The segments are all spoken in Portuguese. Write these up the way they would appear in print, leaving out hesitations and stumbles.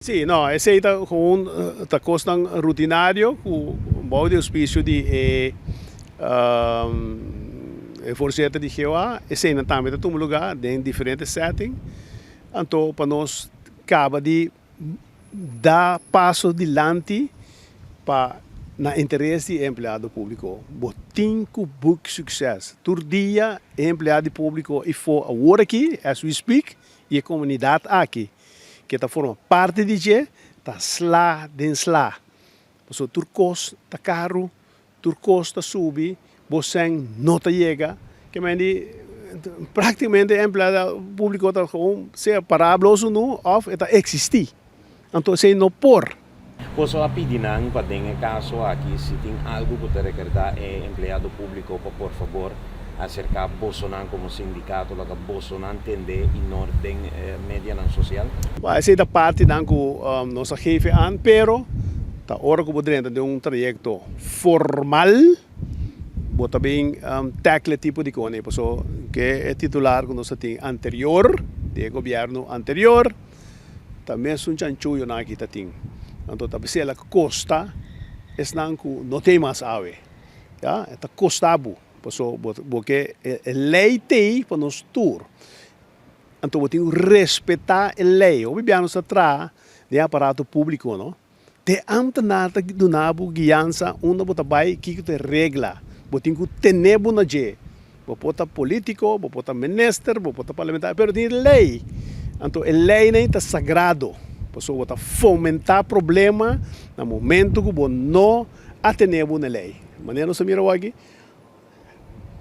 Sì, no, è stato con costa rutinario, con un po' di auspicio di forse di GOA, e sei também em um lugar, em diferentes setting, então para nós acaba de dar passo adiante para na interesse do empregado público. Botim com book sucesso. Todo dia, empregado público e for agora aqui, as we speak, e a comunidade aqui, que está forma parte de je, está slá, den slá. So, turcos está caro, turcos está subi, você não está chega, que mendi praticamente empregado público está com se parabloso não, of está existir. Então, se não por Posso pedir para em caso aqui se tem algo que te requerda empregado público para por favor acerca Bolsonaro como sindicato la Bolsonaro entender em ordem média e social. Essa é da parte da nossa chefe an, pero tá hora que podemos ter trajeto formal, bota bem tackle tipo de coisa, so que é titular que nós tem anterior, de governo anterior, também são chanchuyo na kita ting. Então, talvez ela costa, não tem mais ave. Ja? Está costado. Porque a lei tem para nós tour. Então, temos que respeitar a lei. O bibiano se trata de aparato público, não? Te amtanata do nabo guiança, uma bota vai que te regla. Temos que ter boa je. Bota político, bota ministro, bota parlamentar, pero tem lei. Então, a lei nem está sagrado. Pessoa está fomentar problema no momento que não atender a lei. De maneira que mira aqui,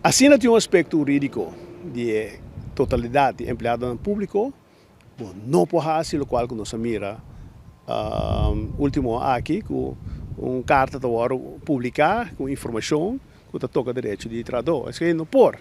assim não tem um aspecto jurídico de totalidade de empregado público, não pode fazer o qual que nós mira último aqui com carta de publicar com informação que toca direito de trabalhador. Isso que não pode.